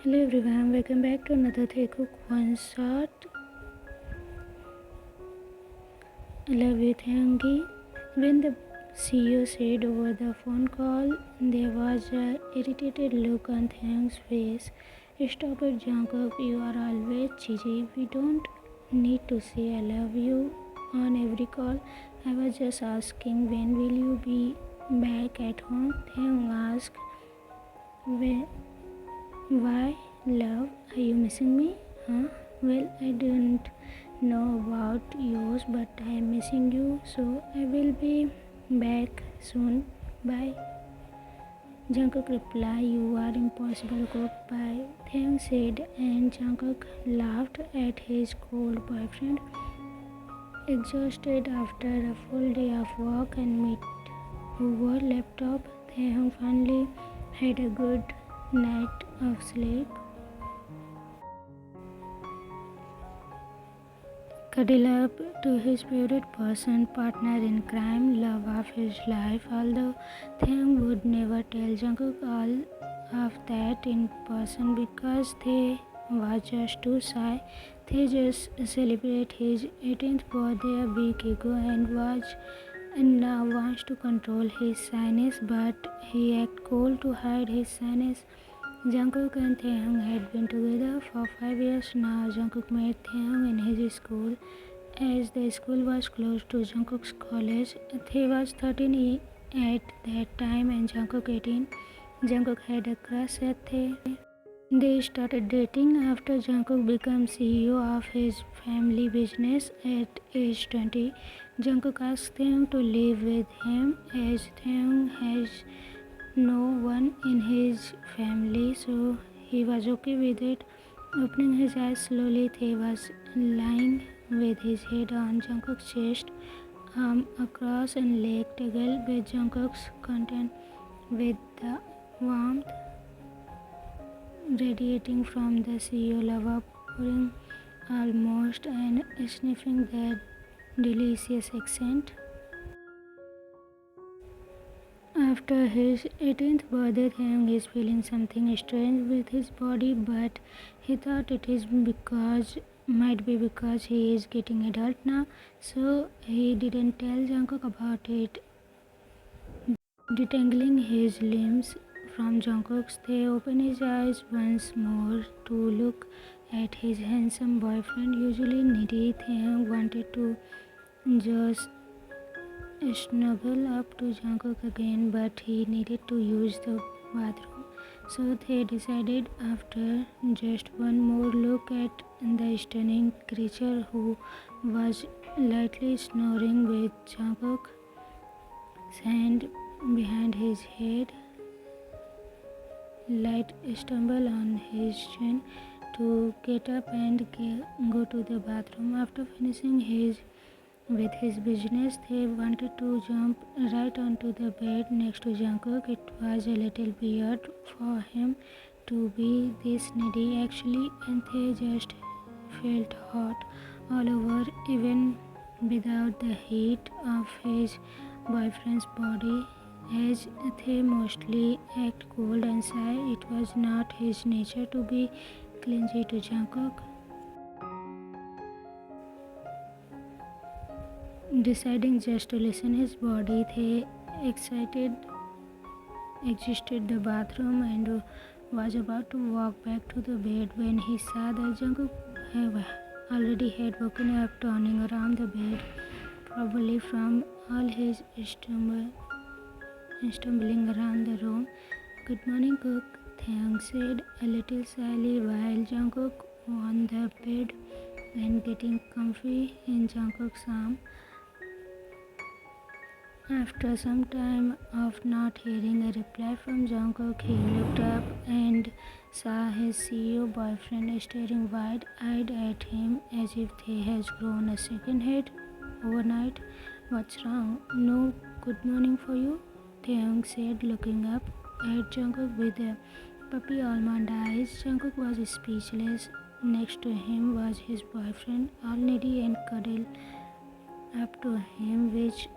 Hello everyone, welcome back to another Taekook one shot. I love you, Taehyung. When the CEO said over the phone call, there was a irritated look on Taehyung's face. Stop it, Jungkook. You are always cheesy. We don't need to say I love you on every call. I was just asking when will you be back at home? Taehyung asked. When why, love? Are you missing me? Huh? Well, I don't know about yours, but I am missing you, so I will be back soon. Bye. Jungkook replied, You are impossible, Cook. Bye. Taehyung said, and Jungkook laughed at his cold boyfriend. Exhausted after a full day of work and meet over laptop, Taehyung finally had a good night of sleep. Cuddle up to his favorite person, partner in crime, love of his life. Although Taehyung would never tell Jungkook all of that in person because they was just too shy. They just celebrated his 18th birthday a week ago and now wants to control his shyness, but he act cold to hide his shyness. Jungkook and Taehyung had been together for 5 years now. Jungkook met Taehyung in his school as the school was close to Jungkook's college. Tae was 13 at that time and Jungkook 18. Jungkook had a crush at Tae. They started dating after Jungkook became CEO of his family business at age 20. Jungkook asked Taehyung to live with him as Taehyung has no one in his family, so he was okay with it. Opening his eyes slowly, Tae was lying with his head on Jungkook's chest, arm across and leg tangled with Jungkook's content, with the warmth radiating from the CEO lover pouring almost and sniffing that delicious accent. After his 18th birthday, Taehyung is feeling something strange with his body, but he thought it is might be because he is getting adult now, so he didn't tell Jungkook about it. Detangling his limbs from Jungkook's, they opened his eyes once more to look at his handsome boyfriend. Usually needy, Taehyung wanted to just snuggle up to Jungkook again, but he needed to use the bathroom. So they decided after just one more look at the stunning creature who was lightly snoring with Jungkook's hand behind his head, light stumble on his chin to get up and go to the bathroom. After finishing with his business, they wanted to jump right onto the bed next to Jungkook. It was a little weird for him to be this needy actually, and they just felt hot all over even without the heat of his boyfriend's body. As they mostly act cold and shy, it was not his nature to be clingy to Jungkook. Deciding just to listen his body, they excited exited the bathroom and was about to walk back to the bed when he saw that Jungkook already had woken up, turning around the bed, probably from all his stumbling around the room. Good morning, Cook, Taehyung said a little shyly while Jungkook on the bed and getting comfy in Jungkook's arm. After some time of not hearing a reply from Jungkook, he looked up and saw his CEO boyfriend staring wide-eyed at him as if he has grown a second head overnight. What's wrong? No good morning for you, Taehyung said, looking up at Jungkook with puppy almond eyes. Jungkook was speechless. Next to him was his boyfriend, all needy and cuddled up to him, which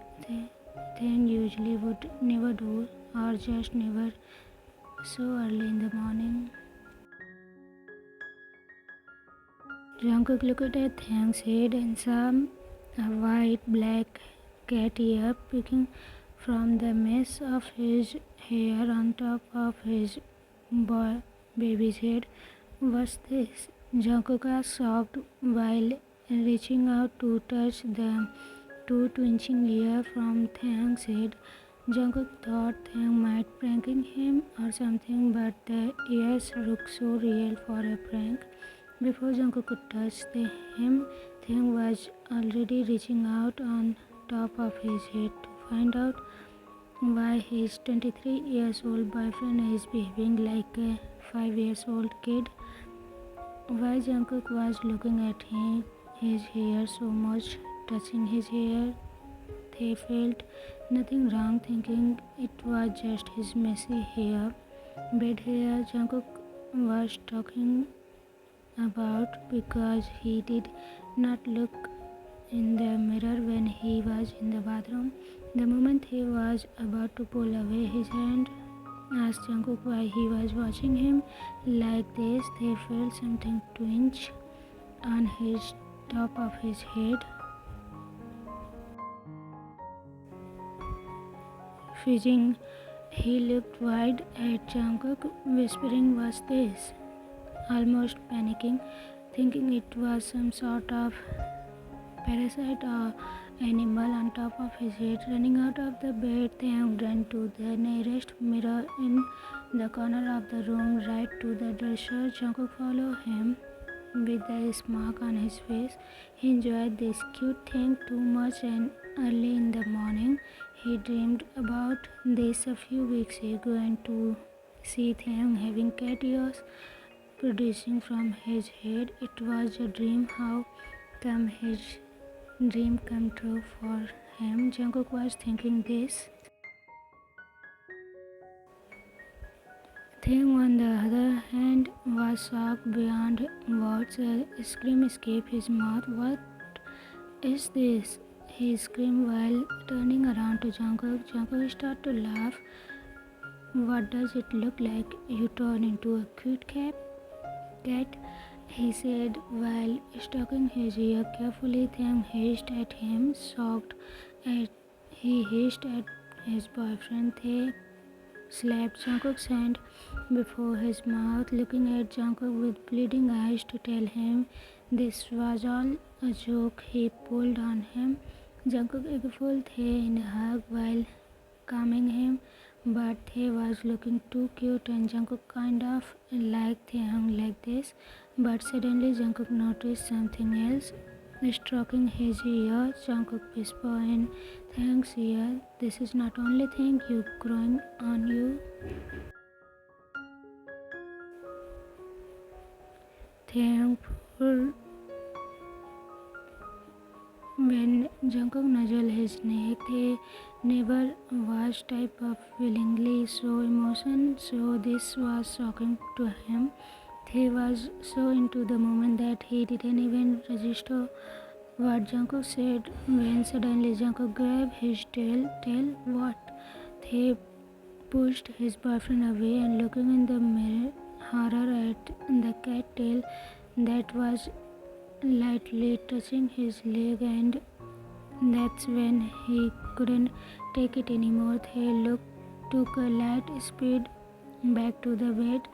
Taehyung usually would never do, or just never so early in the morning. Jungkook looked at Taehyung's head and saw a white black cat ear peeking from the mess of his hair on top of his baby's head. What's this? Jungkook asked, shocked, while reaching out to touch the two twitching ear from Taehyung's head. Jungkook thought Taehyung might pranking him or something, but the ears looked so real for a prank. Before Jungkook could touch him, Taehyung was already reaching out on top of his head to find out why his 23 years old boyfriend is behaving like a 5 years old kid. Why Jungkook was looking at his hair so much, touching his hair. They felt nothing wrong, thinking it was just his messy hair. Bad hair Jungkook was talking about because he did not look in the mirror when he was in the bathroom. The moment he was about to pull away his hand, asked Jungkook why he was watching him like this. They felt something twinge on his top of his head. Freezing, he looked wide at Jungkook, whispering, "What's this?" Almost panicking, thinking it was some sort of parasite or animal on top of his head. Running out of the bed, Taehyung ran to the nearest mirror in the corner of the room, right to the dresser. Jungkook followed him with a smirk on his face. He enjoyed this cute thing too much, and early in the morning, he dreamed about this a few weeks ago, and to see Taehyung having cat ears producing from his head, it was a dream. How come his dream come true for him? Jungkook was thinking this. Taehyung, on the other hand, was shocked beyond words. A scream escaped his mouth. "What is this?" he screamed while turning around to Jungkook. Jungkook started to laugh. "What does it look like? You turn into a cute cat?" he said while stroking his ear carefully. Taehyung hissed at him, shocked. He hissed at his boyfriend. They slapped Jungkook's hand before his mouth, looking at Jungkook with bleeding eyes to tell him this was all a joke. He pulled on him. Jungkook eggful Tae in a hug while calming him, but Tae was looking too cute and Jungkook kind of liked Taehyung like this. But suddenly Jungkook noticed something else. Stroking his ear, Jungkook whispered in Taehyung's ear, "This is not only thing you growing on you." Taehyung pulled when Jungkook nuzzled his neck. They never was type of willingly show emotion, so this was shocking to him. He was so into the moment that he didn't even register what Jungkook said when suddenly Jungkook grabbed his tail. "What?" He pushed his boyfriend away and looking in the mirror horror at the cat tail that was lightly touching his leg, and that's when he couldn't take it anymore. He took a light speed back to the bed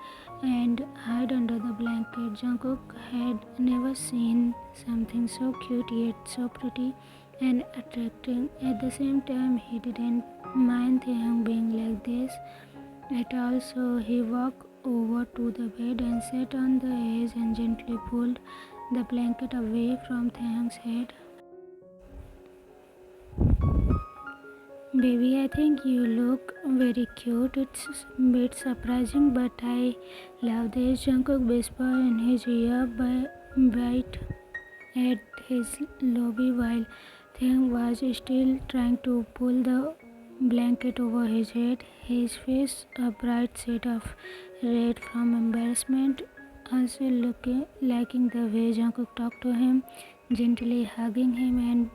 and hid under the blanket. Jungkook had never seen something so cute yet so pretty and attracting. At the same time, he didn't mind Taehyung being like this at all, so he walked over to the bed and sat on the edge and gently pulled the blanket away from Taehyung's head. "Baby, I think you look very cute. It's a bit surprising, but I love this," Jungkook whispered in his ear, bite at his lobby while Taehyung was still trying to pull the blanket over his head, his face a bright shade of red from embarrassment, also liking the way Jungkook talked to him, gently hugging him and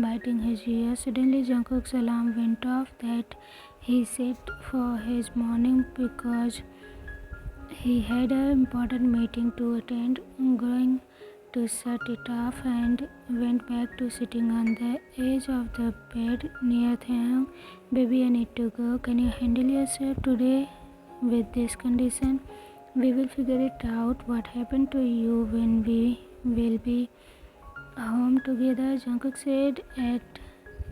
biting his ear. Suddenly Jungkook's alarm went off that he set for his morning because he had an important meeting to attend. Growing to shut it off and went back to sitting on the edge of the bed near Taehyung. Baby, I need to go. Can you handle yourself today with this condition? We will figure it out. What happened to you when we will be home together? Jungkook said at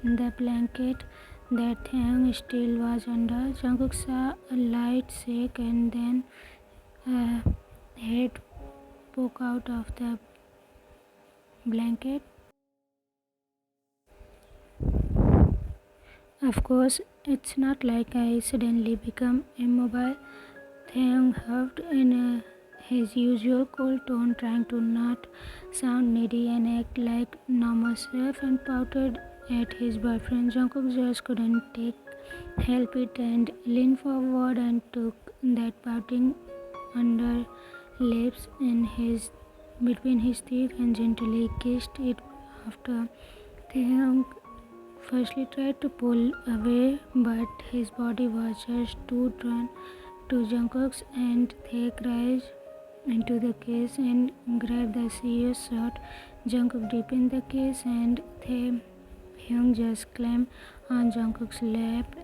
the blanket that Taehyung still was under. Jungkook saw a light shake and then a head poke out of the blanket. Of course, it's not like I suddenly become immobile. Taehyung huffed in his usual cold tone, trying to not sound needy and act like normal self, and pouted at his boyfriend. Jungkook just couldn't help it and leaned forward and took that pouting under lips in his between his teeth and gently kissed it after. Taehyung firstly tried to pull away, but his body was just too drawn to Jungkook's, and they crashed into the kiss and grabbed the serious shot. Jungkook deep in the kiss, and Taehyung just climbed on Jungkook's lap.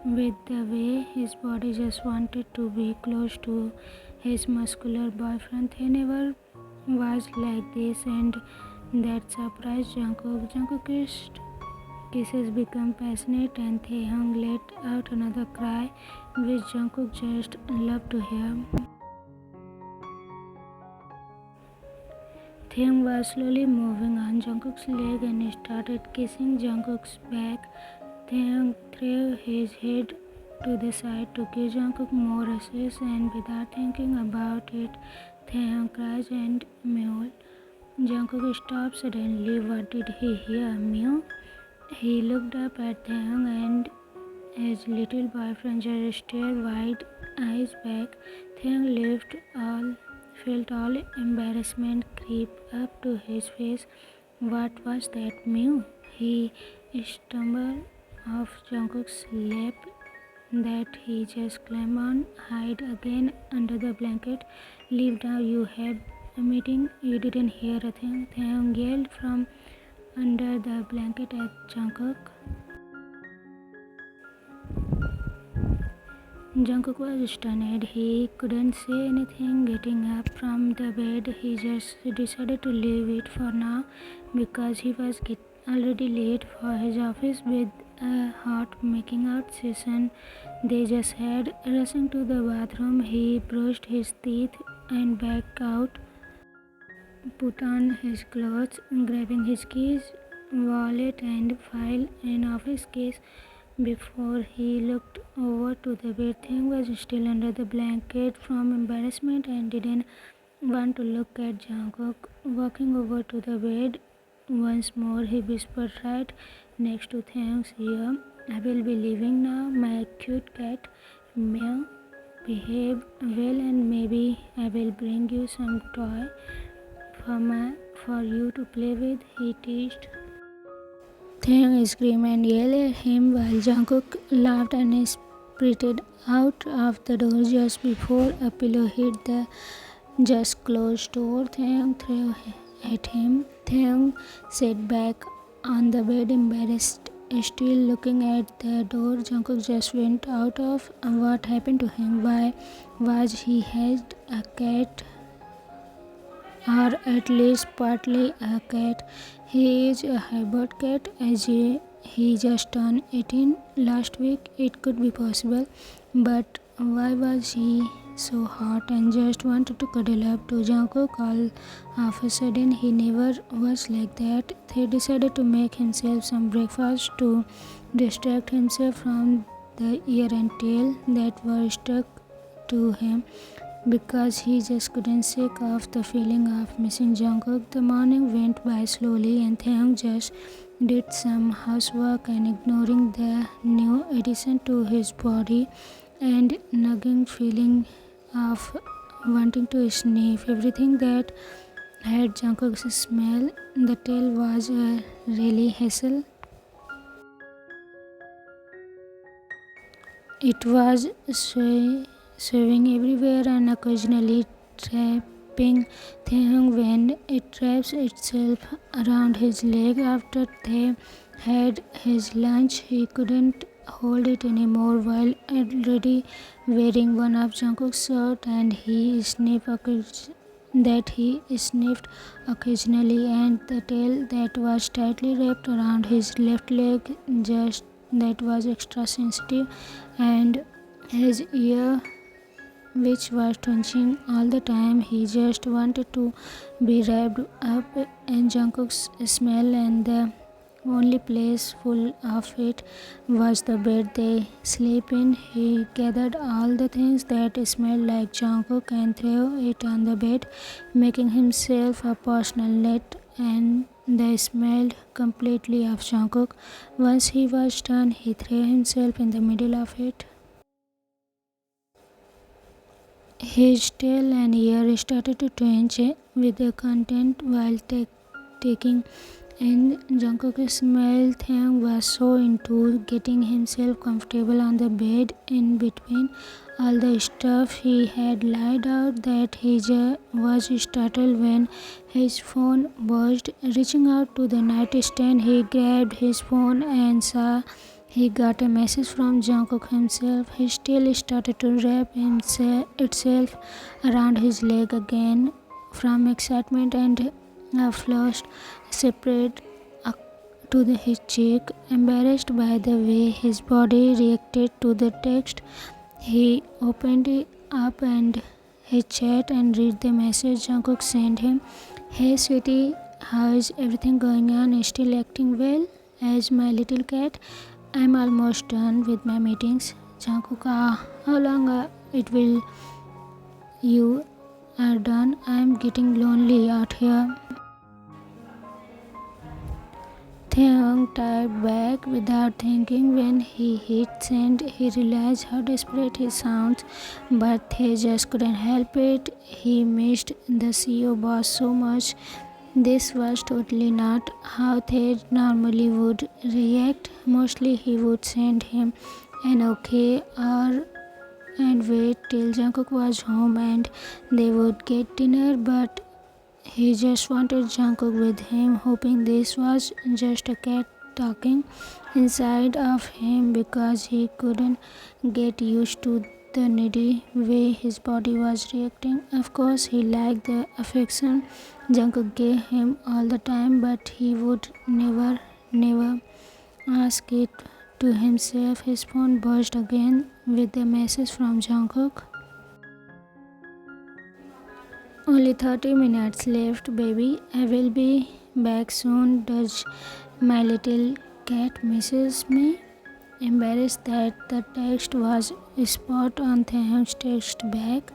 With the way his body just wanted to be close to his muscular boyfriend, he never was like this, and that surprised Jungkook. Jungkook's kisses became passionate, and Taehyung let out another cry, which Jungkook just loved to hear. Taehyung was slowly moving on Jungkook's leg and started kissing Jungkook's back. Taehyung threw his head to the side to give Jungkook more access, and without thinking about it, Taehyung cried and mewed. Jungkook stopped suddenly. What did he hear? Mew? He looked up at Taehyung, and his little boyfriend just stared wide eyes back. Taehyung felt all embarrassment creep up to his face. What was that, Mew? He stumbled off Jungkook's lap that he just climbed on. Hide again under the blanket. Leave now, you have a meeting. You didn't hear a thing. Taehyung yelled from under the blanket at Jungkook. Jungkook was stunned. He couldn't say anything. Getting up from the bed, he just decided to leave it for now because he was already late for his office with a hot making out session they just had. Rushing to the bathroom, he brushed his teeth and back out, put on his clothes, grabbing his keys, wallet and file and office case. Before he looked over to the bed, Thing was still under the blanket from embarrassment and didn't want to look at Jungkook. Walking over to the bed once more, he whispered right next to Thang's ear, I will be leaving now, my cute cat. Meow. Behave well and maybe I will bring you some toy for you to play with, he teased. Taehyung screamed and yelled at him while Jungkook laughed and sprinted out of the door just before a pillow hit the just closed door. Taehyung threw at him. Taehyung sat back on the bed, embarrassed, still looking at the door Jungkook just went out of. What happened to him? Why was he had a cat? Or at least partly a cat. He is a hybrid cat as he just turned 18 last week. It could be possible, but why was he so hot and just wanted to cuddle up to Jungkook all of a sudden? He never was like that. He decided to make himself some breakfast to distract himself from the ear and tail that were stuck to him, because he just couldn't shake off the feeling of missing Jungkook. The morning went by slowly, and Taehyung just did some housework and ignoring the new addition to his body and nagging feeling of wanting to sniff everything that had Jungkook's smell. The tail was a really hassle. It was swaying everywhere and occasionally gripping Taehyung when it wraps itself around his leg. After they had his lunch, he couldn't hold it anymore while already wearing one of Jungkook's shirt, and he sniffed occasionally, and the tail that was tightly wrapped around his left leg just that was extra sensitive, and his ear which was twitching all the time. He just wanted to be wrapped up in Jungkook's smell, and the only place full of it was the bed they sleep in. He gathered all the things that smelled like Jungkook and threw it on the bed, making himself a personal net, and they smelled completely of Jungkook. Once he was done, he threw himself in the middle of it. His tail and ear started to twinge with the content while taking in Jungkook's smell. Taehyung was so into getting himself comfortable on the bed in between all the stuff he had laid out that he was startled when his phone buzzed. Reaching out to the nightstand, he grabbed his phone and saw he got a message from Jungkook himself. His tail started to wrap itself around his leg again from excitement, and a flush spread his cheek. Embarrassed by the way his body reacted to the text, he opened it up and his chat and read the message Jungkook sent him. Hey sweetie, how is everything going on? Still acting well as my little cat? I'm almost done with my meetings. Jungkook, how long it will you are done? I'm getting lonely out here. Taehyung typed back without thinking. When he hit send, he realized how desperate he sounds, but he just couldn't help it. He missed the CEO boss so much. This was totally not how they normally would react. Mostly he would send him an okay or and wait till Jungkook was home and they would get dinner, but he just wanted Jungkook with him, hoping this was just a cat talking inside of him because he couldn't get used to the needy way his body was reacting. Of course, he liked the affection Jungkook gave him all the time, but he would never ask it to himself. His phone buzzed again with a message from Jungkook. Only 30 minutes left, baby. I will be back soon. Does my little cat misses me? Embarrassed that the text was spot on, Taehyung text back.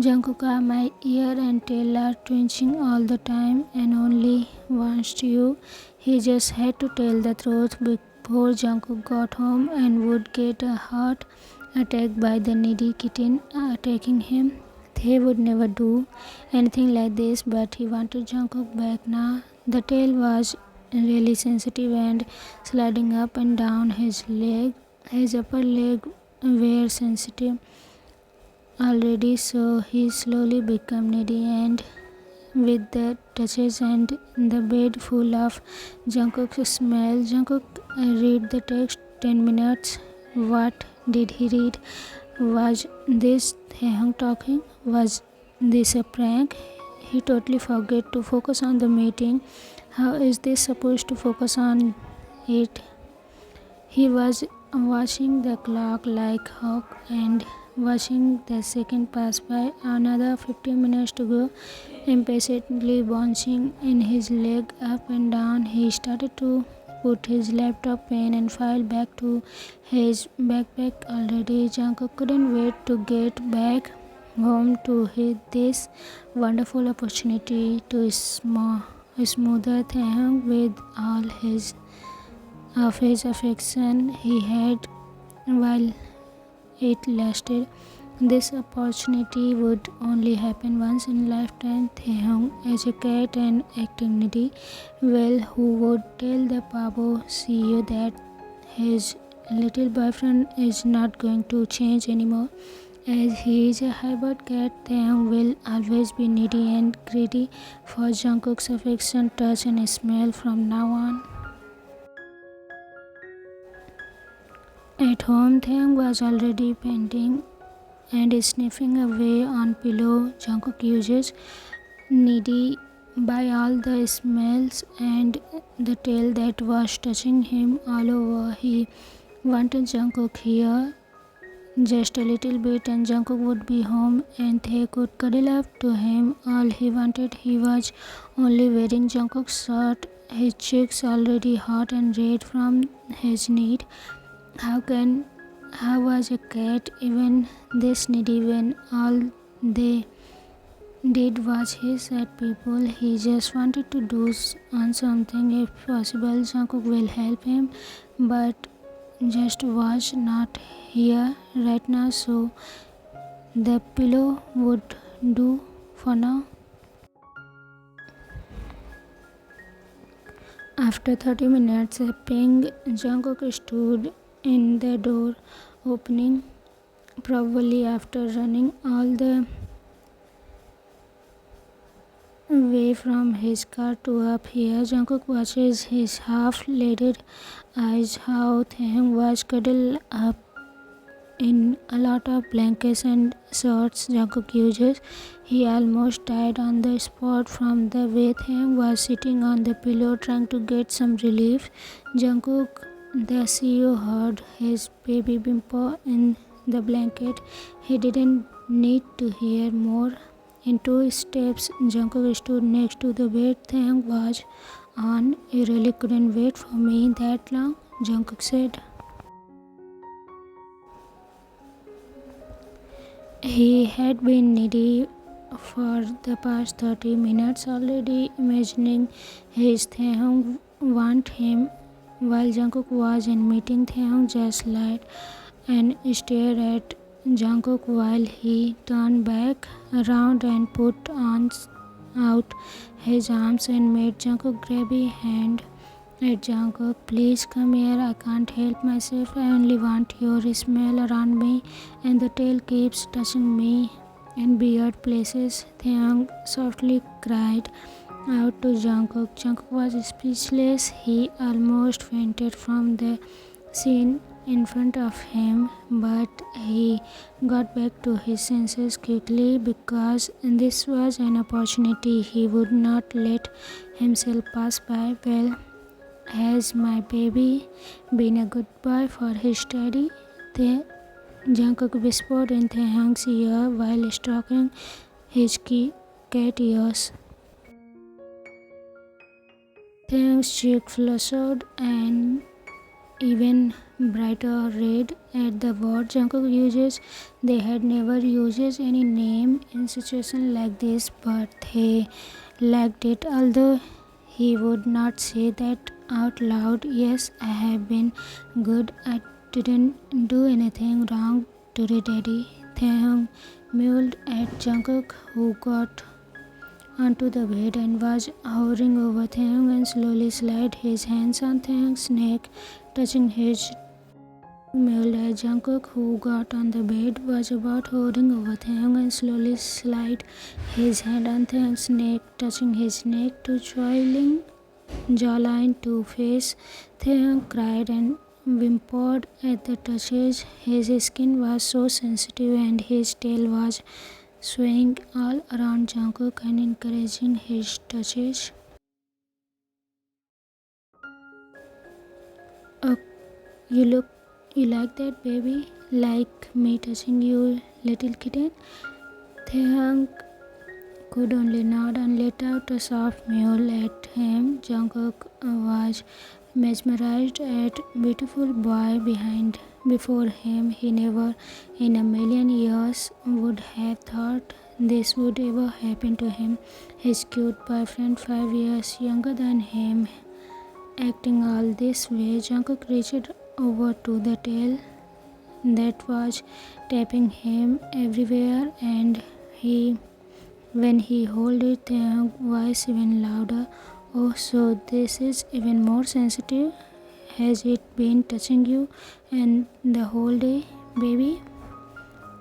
Jungkook, my ear and tail are twitching all the time and only wants you. He just had to tell the truth before Jungkook got home and would get a heart attack by the needy kitten attacking him. They would never do anything like this, but he wanted Jungkook back now. The tail was really sensitive and sliding up and down his leg. His upper leg were sensitive already, so he slowly became needy, and with the touches and the bed full of Jungkook's smell. Jungkook read the text 10 minutes. What did he read? Was this Taehyung talking? Was this a prank? He totally forgot to focus on the meeting. How is this supposed to focus on it? He was watching the clock like hawk and watching the second pass by. Another 15 minutes to go. Impatiently bouncing in his leg up and down, he started to put his laptop, pen and file back to his backpack. Already Jungkook couldn't wait to get back home to this wonderful opportunity to smother Taehyung with all of his affection he had while it lasted. This opportunity would only happen once in a lifetime. Taehyung as a cat and acting needy. Well, who would tell the Pabo CEO that his little boyfriend is not going to change anymore? As he is a hybrid cat, Taehyung will always be needy and greedy for Jungkook's affection, touch, and smell from now on. At home, Taehyung was already panting and sniffing away on pillow. Jungkook uses needy by all the smells and the tail that was touching him all over. He wanted Jungkook here just a little bit and Jungkook would be home and they could cuddle up to him. All he wanted, he was only wearing Jungkook's shirt, his cheeks already hot and red from his need. How was a cat even this needy when all they did was hiss at people? He just wanted to do on something if possible. Jungkook will help him, but just was not here right now, so the pillow would do for now. After 30 minutes, a ping, Jungkook stood in the door opening, probably after running all the way from his car to up here. Jungkook watches his half-lidded eyes how Taehyung was cuddled up in a lot of blankets and shorts Jungkook uses. He almost died on the spot from the way Taehyung was sitting on the pillow trying to get some relief. Jungkook, the CEO, heard his baby whimper in the blanket. He didn't need to hear more. In 2 steps, Jungkook stood next to the bed Taehyung was on. "You really couldn't wait for me that long," Jungkook said. He had been needy for the past 30 minutes already, imagining his Taehyung want him. While Jungkook was in meeting, Taehyung just lied and stared at Jungkook while he turned back around and put out his arms and made Jungkook grab his hand. At Jungkook, "Please come here, I can't help myself, I only want your smell around me and the tail keeps touching me in weird places," Taehyung softly cried out to Jungkook. Jungkook was speechless. He almost fainted from the scene in front of him, but he got back to his senses quickly because this was an opportunity he would not let himself pass by. "Well, has my baby been a good boy for his daddy?" Jungkook whispered in Taehyung's ear while stroking his cat ears. Taehyung's cheek flushed and even brighter red at the word Jungkook uses. They had never used any name in situation like this, but they liked it, although he would not say that out loud. "Yes, I have been good. I didn't do anything wrong today, Daddy," Taehyung mewed at Jungkook, who got onto the bed and was hovering over Taehyung and slowly slid his hands on Taehyung's neck, touching his mewed at Jungkook, who got on the bed, was about hovering over Taehyung and slowly slid his hand on Taehyung's neck, touching his neck to jawline to face. Taehyung cried and whimpered at the touches. His skin was so sensitive and his tail was swaying all around Jungkook and encouraging his touches. "Oh, you like that, baby? Like me touching you, little kitten?" Taehyung could only nod and let out a soft meow at him. Jungkook was mesmerized at beautiful boy before him. He never in a million years would have thought this would ever happen to him. His cute boyfriend, 5 years younger than him, acting all this way. Jungkook reached over to the tail that was tapping him everywhere, and when he held it, Taehyung's voice even louder. "Oh, so this is even more sensitive? Has it been touching you and the whole day, baby?"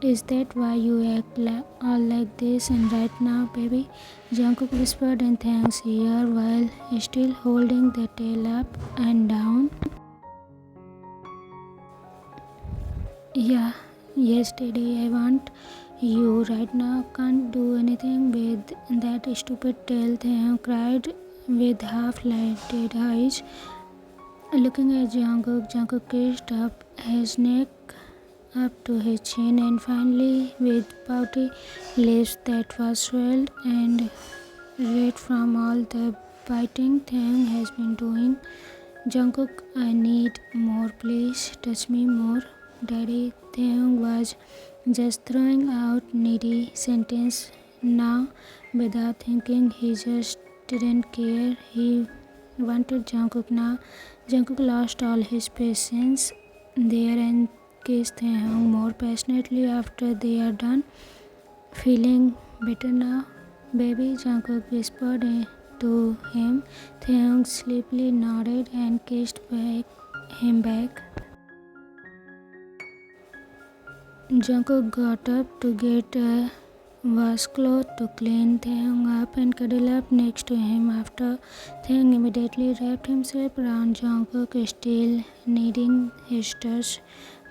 Is that why you act all like this and right now, baby? Jungkook whispered in Taehyung's ear while still holding the tail up and down. Yeah, yes, Daddy, I want you right now. Can't do anything with that stupid tail, Taehyung cried with half-lighted eyes. Looking at Jungkook, Jungkook kissed up his neck up to his chin and finally, with pouty lips that was swelled and red from all the biting Taehyung has been doing. Jungkook, I need more, please. Touch me more. Daddy, Taehyung was just throwing out needy sentence now without thinking. He just didn't care. He wanted Jungkook now. Jungkook lost all his patience there and kissed Taehyung more passionately after they are done. Feeling better now, baby? Jungkook whispered to him. Taehyung sleepily nodded and kissed him back. Jungkook got up to get a washcloth to clean Taehyung up and cuddle up next to him after Taehyung immediately wrapped himself around Jungkook, still needing his touch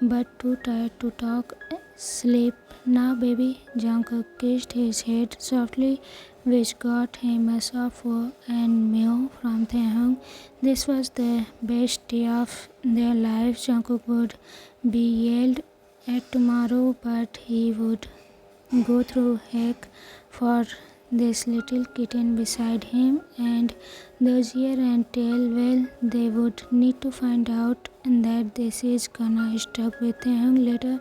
but too tired to talk. Sleep now, baby. Jungkook kissed his head softly, which got him a soft "whoa" and meow from Taehyung. This was the best day of their lives. Jungkook would be yelled at tomorrow, but he would go through heck for this little kitten beside him, and those ear and tail, well, they would need to find out that this is gonna stuck with him later,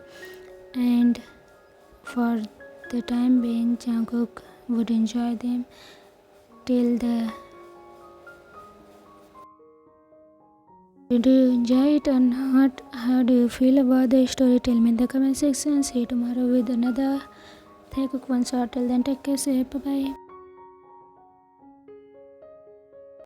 and for the time being, Jungkook would enjoy them till the. Did you enjoy it or not? How do you feel about the story? Tell me in the comment section. See you tomorrow with another Taekook one shot. Till then, take care. Say bye bye.